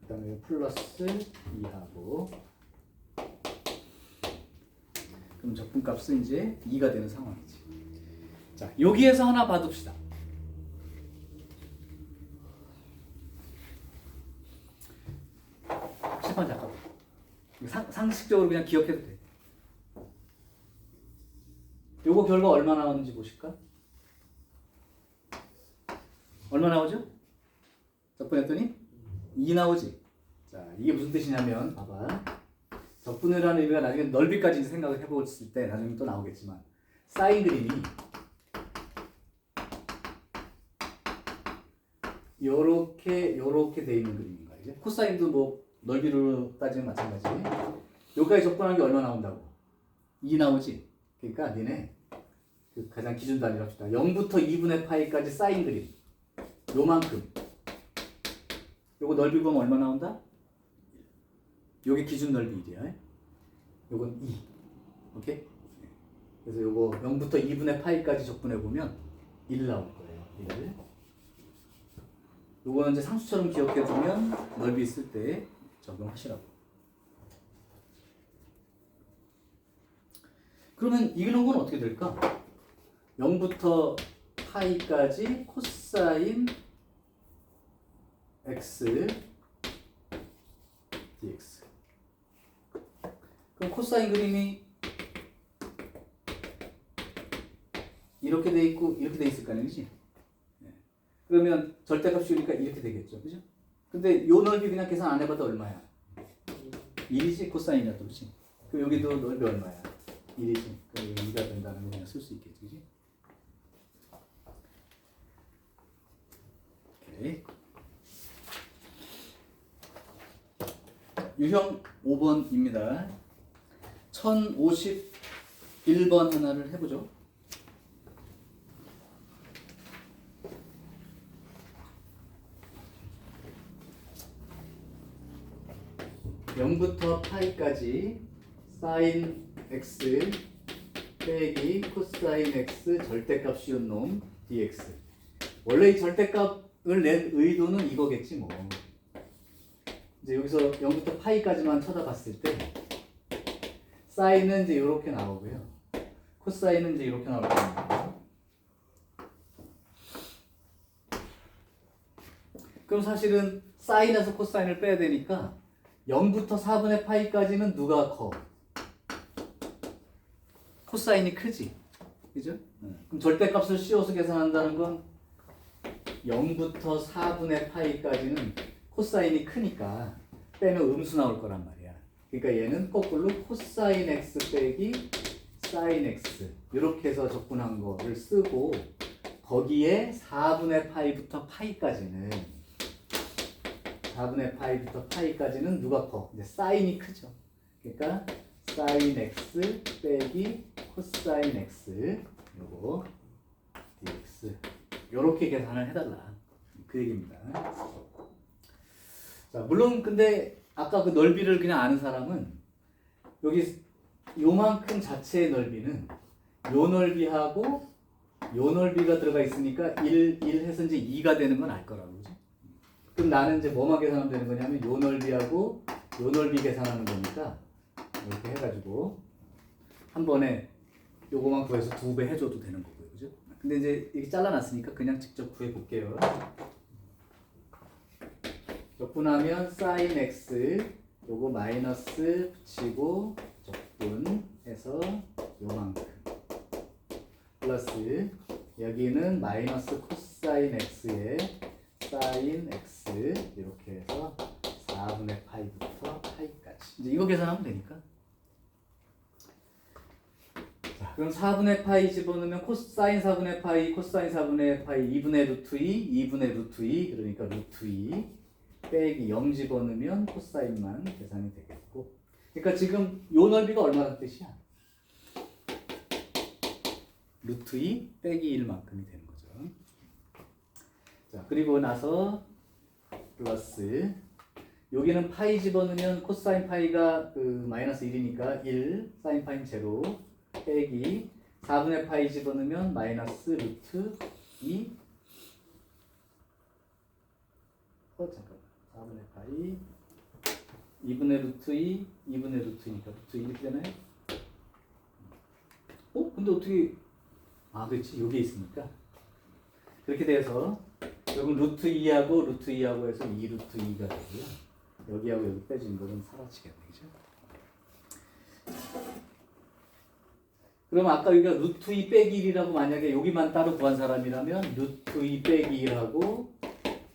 그 다음에 여기 플러스 2하고 그럼 적분값은 이제 2가 되는 상황이지. 자, 여기에서 하나 봐둡시다. 칠판 잠깐만. 상식적으로 그냥 기억해도 돼. 요거 결과 얼마 나오는지 보실까? 얼마 나오죠? 적분했더니 2 나오지. 자, 이게 무슨 뜻이냐면 봐봐. 적분을 하는 의미가 나중에 넓이까지 생각을 해봤을 때 나중에 또 나오겠지만 사인 그림이 요렇게 돼 있는 그림인 거야. 이제 코사인도 뭐 넓이로 따지면 마찬가지. 여기까지 접근한 게 얼마 나온다고? 2 나오지. 그러니까 니네 그 가장 기준 단위로 합시다. 0부터 2분의 파이까지 사인 그림. 요만큼. 요거 넓이 보면 얼마 나온다? 요게 기준 넓이 1이야. 요건 2. 오케이? 그래서 요거 0부터 2분의 파이까지 접근해 보면 1 나올 거예요. 1. 요거는 이제 상수처럼 기억해 두면 넓이 있을 때 적용하시라고. 그러면 이런 건 어떻게 될까? 0부터 파이까지 코사인 x dx. 그럼 코사인 그림이 이렇게 돼 있고 이렇게 돼 있을 거 아니야, 그지? 그러면 절대값이니까 이렇게 되겠죠, 그죠? 근데 요 넓이 그냥 계산 안 해봐도 얼마야? 1이지 코사인이라도, 그지? 그럼 여기도 넓이 얼마야? 1이지. 그럼 2가 된다는 거 그냥 쓸 수 있겠지, 그지? 오케이. 유형 5번입니다. 1051번 하나를 해보죠. (0부터) 파이까지 사인 x 빼기 코사인 x 절대값 쉬운 놈 dx. 원래 이 절대값을 낸 의도는 이거겠지 뭐. 이제 여기서 0부터 파이까지만 쳐다봤을 때 사인은 이제 이렇게 나오고요. 코사인은 이제 이렇게 나올 겁니다. 그럼 사실은 사인에서 코사인을 빼야 되니까 0부터 4분의 파이까지는 누가 커? 코사인이 크지. 그죠? 그럼 절대값을 씌워서 계산한다는 건 0부터 4분의 파이까지는 코사인이 크니까 빼면 음수 나올 거란 말이야. 그러니까 얘는 거꾸로 코사인 x 빼기 사인 x 이렇게 해서 적분한 거를 쓰고 거기에 4분의 파이부터 파이까지는 4분의 파이부터 파이까지는 누가 커? 이제 사인이 크죠. 그러니까 사인 x 빼기 코사인 x 요거 dx 요렇게 계산을 해달라 그 얘기입니다. 자, 물론 근데 아까 그 넓이를 그냥 아는 사람은 여기 요만큼 자체의 넓이는 요 넓이하고 요 넓이가 들어가 있으니까 1 해서 이제 2가 되는 건 알 거라고. 그죠? 그럼 나는 이제 뭐만 계산하면 되는 거냐면 요 넓이하고 요 넓이 계산하는 거니까 이렇게 해가지고 한 번에 요거만 구해서 2배 해줘도 되는 거고요. 그죠? 근데 이제 이렇게 잘라놨으니까 그냥 직접 구해볼게요. 적분하면 사인 x 요거 마이너스 붙이고 적분해서 요만큼 플러스 여기는 마이너스 코사인 x에 사인 x 이렇게 해서 4분의 파이부터 파이까지 이제 이거 계산하면 되니까. 자, 그럼 4분의 파이 집어넣으면 코사인 4분의 파이 코사인 4분의 파이 2분의 루트 2 2분의 루트 2 그러니까 루트 2 빼기 0 집어넣으면 코사인만 계산이 되겠고. 그러니까 지금 요 넓이가 얼마나 뜻이야? 루트 2 빼기 1만큼이 되는 거죠. 자, 그리고 나서 플러스 여기는 파이 집어넣으면 코사인 파이가 그 마이너스 1이니까 1 사인 파이는 0 빼기 4분의 파이 집어넣으면 마이너스 루트 2 잠깐만 4분의 파이 2분의 루트 2 2분의 루트 2니까 루트 2 이렇게 되나요? 근데 어떻게 그렇지 여기 있으니까 그렇게 돼서 여기 루트 2하고 루트 2하고 해서 2 루트 2가 되고요. 여기하고 여기 빼진 거는 사라지겠네. 그죠? 그럼 아까 여기가 루트 2 빼기 1이라고 만약에 여기만 따로 구한 사람이라면 루트 2 빼기 1하고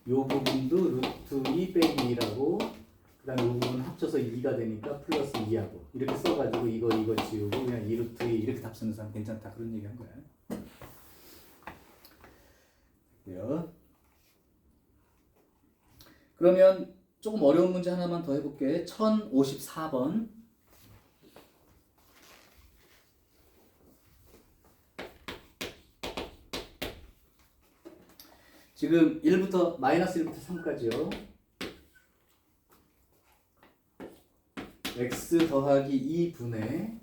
요 부분도 루트 2 빼기 2라고 그 다음에 요 부분 합쳐서 2가 되니까 플러스 2하고 이렇게 써가지고 이거 지우고 그냥 2 루트 2 이렇게 답 쓰는 사람 괜찮다 그런 얘기 한 거야. 그러면 조금 어려운 문제 하나만 더 해볼게. 1054번. 지금 1부터 마이너스 1부터 3까지요. x 더하기 2분의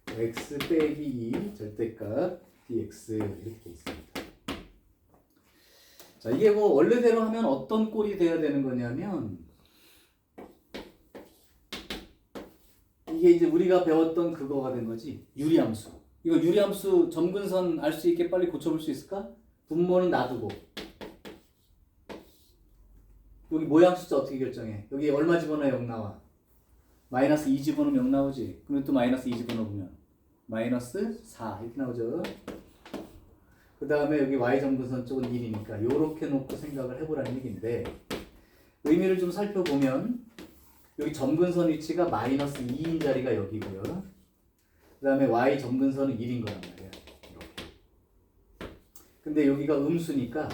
x 빼기 2 절대값 dx 이렇게 돼 있습니다. 자, 이게 뭐 원래대로 하면 어떤 꼴이 돼야 되는 거냐면 이 이게 이제 우리가 배웠던 그거가 된 거지. 유리함수. 이거 유리함수 점근선 알 수 있게 빨리 고쳐볼 수 있을까? 분모는 놔두고 여기 모양 숫자 어떻게 결정해? 여기 얼마 집어넣어 0 나와? 마이너스 2 집어넣으면 0 나오지. 그러면 또 마이너스 2 집어넣으면 마이너스 4 이렇게 나오죠. 그 다음에 여기 y점근선 쪽은 1이니까 요렇게 놓고 생각을 해보라는 얘기인데 의미를 좀 살펴보면 여기 점근선 위치가 마이너스 2인 자리가 여기고요. 그 다음에 y점근선은 1인 거란 말이야. 이렇게. 근데 여기가 음수니까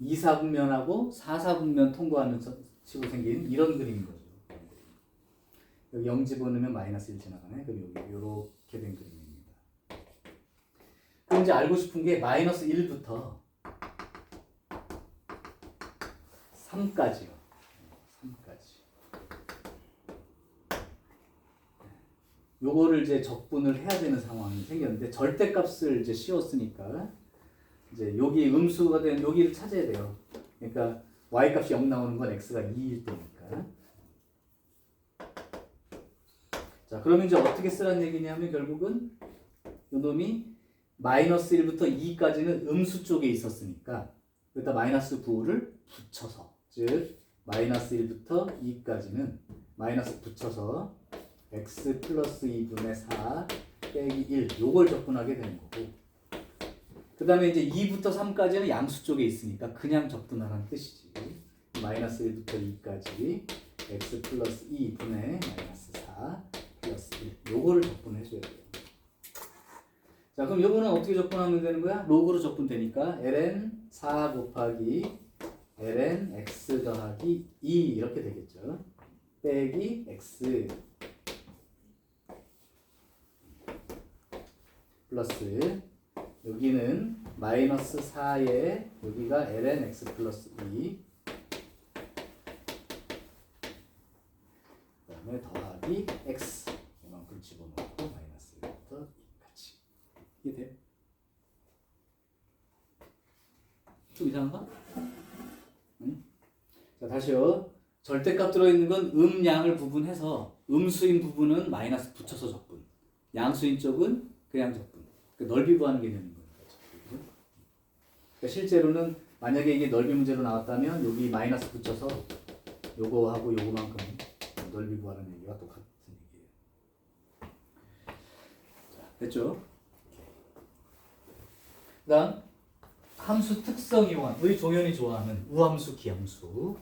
2사분면하고 4사분면 통과하는 식으로 생긴 이런 그림인 거죠. 여기 0 집어넣으면 마이너스 1 지나가네. 그럼 여기 이렇게 된 그림입니다. 그럼 이제 알고 싶은 게 마이너스 1부터 3까지요. 3까지. 요거를 이제 적분을 해야 되는 상황이 생겼는데 절대값을 이제 씌웠으니까 이제 여기 음수가 된 여기를 찾아야 돼요. 그러니까 y 값이 0 나오는 건 x가 2일 때니까. 자, 그러면 이제 어떻게 쓰라는 얘기냐면 결국은 요 놈이 마이너스 1부터 2까지는 음수 쪽에 있었으니까 여기다 마이너스 9를 붙여서 즉 마이너스 1부터 2까지는 마이너스 붙여서 x 플러스 2분의 4 빼기 1 요걸 적분하게 되는 거고 그 다음에 이제 2부터 3까지는 양수 쪽에 있으니까 그냥 적분하라는 뜻이지. 마이너스 1부터 2까지 x 플러스 2분의 마이너스 4 플러스 1 요거를 적분해줘야 돼요. 자, 그럼 요거는 어떻게 적분하면 되는 거야? 로그로 적분되니까 ln 4 곱하기 ln x 더하기 2 이렇게 되겠죠. 빼기 x 플러스 여기는 마이너스 4에 여기가 ln x 플러스 2 그 다음에 더하기 x 이만큼 집어넣고 마이너스 1부터 2까지 이게 돼요? 좀 이상한가? 응? 자, 다시요. 절대값 들어있는 건 음양을 구분해서 음수인 부분은 마이너스 붙여서 적분 양수인 쪽은 그냥 적분 그러니까 넓이 구하는 게 되는 거예요. 그러니까 실제로는 만약에 이게 넓이 문제로 나왔다면 여기 마이너스 붙여서 요거하고 요거만큼 넓이 구하는 얘기가 똑같은 얘기예요. 자, 됐죠? 그 다음 함수 특성 이용 우리 종현이 좋아하는 우함수 기함수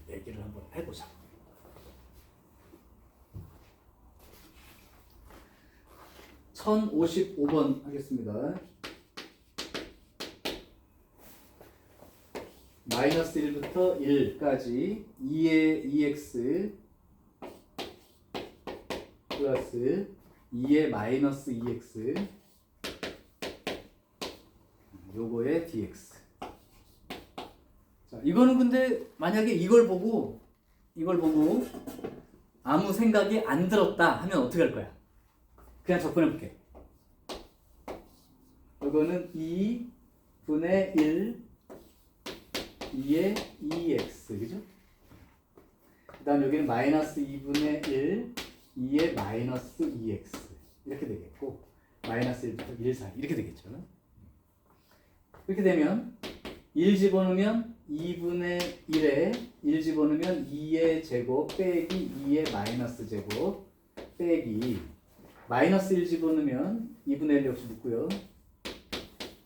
얘기를 한번 해보자. (1055번) 하겠습니다. 마이너스 1부터 1까지 2의 2x 플러스 2의 마이너스 2x 요거의 dx. 자, 이거는 근데 만약에 이걸 보고 아무 생각이 안 들었다 하면 어떻게 할 거야? 그냥 접근해 볼게. 이거는 2분의 1 2의 2x 그죠? 그 다음 여기는 마이너스 2분의 1 2의 마이너스 2x 이렇게 되겠고 마이너스 1부터 1 사이 이렇게 되겠죠. 이렇게 되면 1 집어넣으면 2분의 1에 1 집어넣으면 2의 제곱 빼기 2의 마이너스 제곱 빼기 마이너스 1 집어넣으면 2분의 1 역시 묻고요.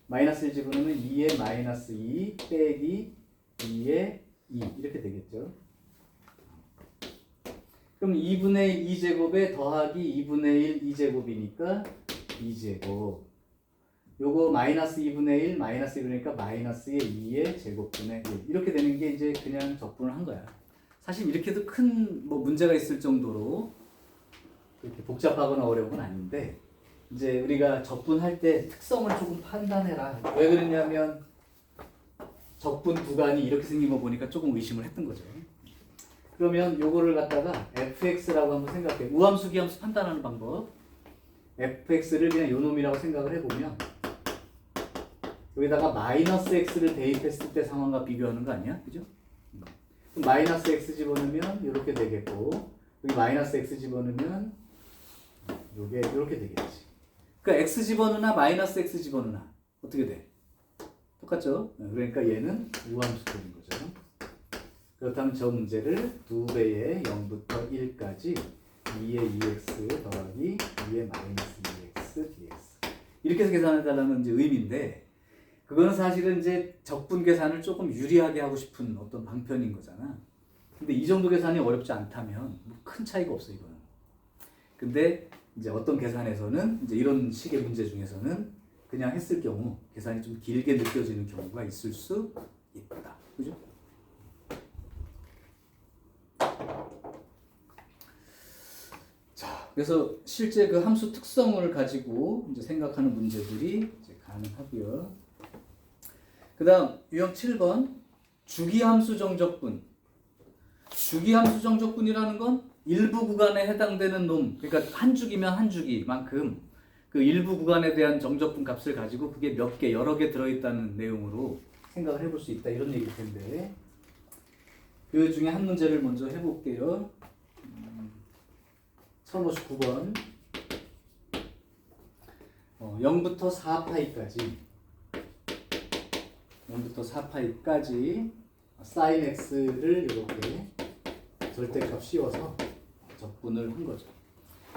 마이너스 1 집어넣으면 2의 마이너스 2 빼기 2의 2 이렇게 되겠죠. 그럼 2분의 2제곱에 더하기 2분의 1 2제곱이니까 2제곱 요거 마이너스 2분의 1 마이너스 1이니까 마이너스의 2의 제곱분의 1 이렇게 되는 게 이제 그냥 적분을 한 거야. 사실 이렇게도 큰 뭐 문제가 있을 정도로 그렇게 복잡하거나 어려운 건 아닌데 이제 우리가 적분할 때 특성을 조금 판단해라. 왜 그러냐면 적분 구간이 이렇게 생긴 거 보니까 조금 의심을 했던 거죠. 그러면 요거를 갖다가 fx라고 한번 생각해. 우함수 기함수 판단하는 방법. fx를 그냥 요 놈이라고 생각을 해보면 여기다가 마이너스 x를 대입했을 때 상황과 비교하는 거 아니야? 그죠? 그럼 마이너스 x 집어넣으면 이렇게 되겠고 여기 마이너스 x 집어넣으면 요게 이렇게 되겠지. 그러니까 x 집어넣으나 마이너스 x 집어넣으나 어떻게 돼? 똑같죠? 그러니까 얘는 우함수법인 거죠. 그렇다면 저 문제를 2배의 0부터 1까지 2의 2x 더하기 2의 마이너스 2x dx 이렇게 해서 계산해달라는 이제 의미인데, 그거는 사실은 이제 적분 계산을 조금 유리하게 하고 싶은 어떤 방편인 거잖아. 근데 이 정도 계산이 어렵지 않다면 뭐 큰 차이가 없어 이거는. 근데 이제 어떤 계산에서는 이제 이런 식의 문제 중에서는 그냥 했을 경우 계산이 좀 길게 느껴지는 경우가 있을 수 있다. 그죠? 자, 그래서 실제 그 함수 특성을 가지고 이제 생각하는 문제들이 이제 가능하고요. 그다음 유형 7번 주기함수 정적분. 주기함수 정적분이라는 건 일부 구간에 해당되는 놈, 그러니까 한 주기면 한 주기만큼 그 일부 구간에 대한 정적분 값을 가지고 그게 몇 개, 여러 개 들어있다는 내용으로 생각을 해볼 수 있다 이런 얘기일 텐데, 그 중에 한 문제를 먼저 해볼게요. 1059번 0부터 4파이까지 0부터 4파이까지 sin x를 이렇게 절대값 씌워서 적분을 한 거죠.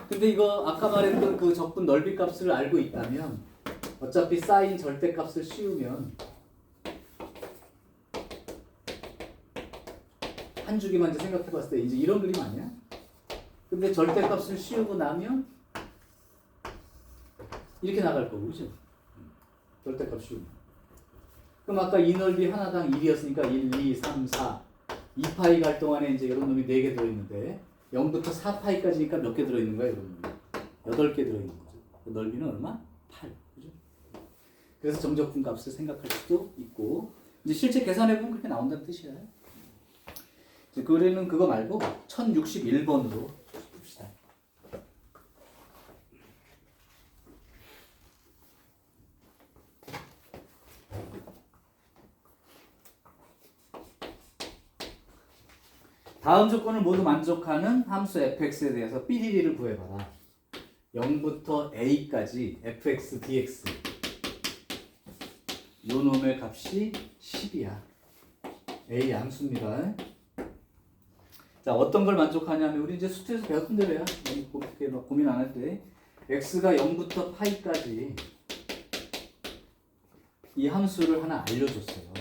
근데 이거 아까 말했던 그 적분 넓이 값을 알고 있다면 어차피 sin 절대값을 씌우면 한 주기만 이제 생각해 봤을 때 이제 이런 그림 아니야? 근데 절대값을 씌우고 나면 이렇게 나갈 거고, 그죠? 절대값 씌우면. 그럼 아까 이 넓이 하나당 1이었으니까 1, 2, 3, 4 2파이 갈 동안에 이제 이런 놈이 4개 들어있는데 0부터 4파이까지니까 몇 개 들어있는 거야? 이런 놈이 8개 들어있는 거죠. 그 넓이는 얼마? 8. 그죠? 그래서 정적분 값을 생각할 수도 있고, 이제 실제 계산해보면 그렇게 나온다는 뜻이야. 이제 그래는 그거 말고 1061번으로 봅시다. 다음 조건을 모두 만족하는 함수 fx에 대해서 삐리리를 구해봐라. 0부터 a까지 fx dx 요 놈의 값이 10이야. a 함수입니다. 자, 어떤 걸 만족하냐면 우리 이제 수트에서 배웠던 대로야. 그렇게 막 고민 안 할 때 x가 0부터 파이까지 이 함수를 하나 알려줬어요.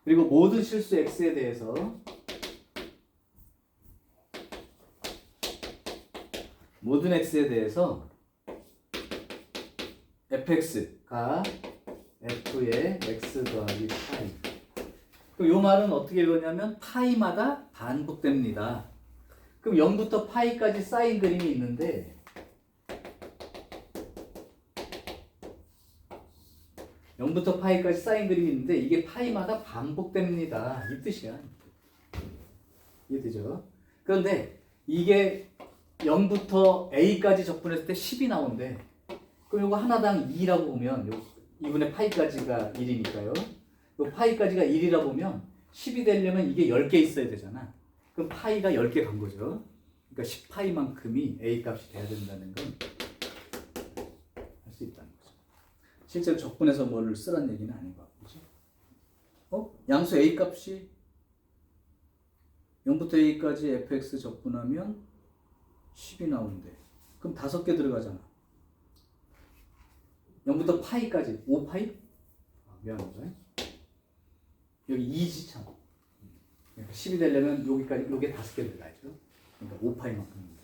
그리고 모든 실수 x에 대해서 모든 x에 대해서 fx가 f의 x 더하기 파이. 그럼 이 말은 어떻게 읽었냐면 파이마다 반복됩니다. 그럼 0부터 파이까지 쌓인 그림이 있는데 부터 파이까지 쌓인 그림이 있는데 이게 파이마다 반복됩니다. 이 뜻이야. 이해되죠? 그런데 이게 0부터 a까지 적분했을 때 10이 나온대. 그럼 이거 하나당 2라고 보면 2분의 파이까지가 1이니까요. 요 파이까지가 1이라 보면 10이 되려면 이게 10개 있어야 되잖아. 그럼 파이가 10개 간 거죠. 그러니까 10파이만큼이 a 값이 돼야 된다는 건 할 수 있다는 거죠. 실제로 적분해서 뭘 쓰란 얘기는 아닌 것 같죠. 양수 a 값이 0부터 a까지 fx 적분하면 10이 나오는데 그럼 5개 들어가잖아. 0부터 파이까지 5파이? 미안하다. 여기 2지 참. 그러니까 10이 되려면 여기까지 요게 5개 들어가죠. 그러니까 5파이만큼.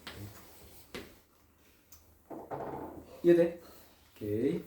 이해돼? 오케이.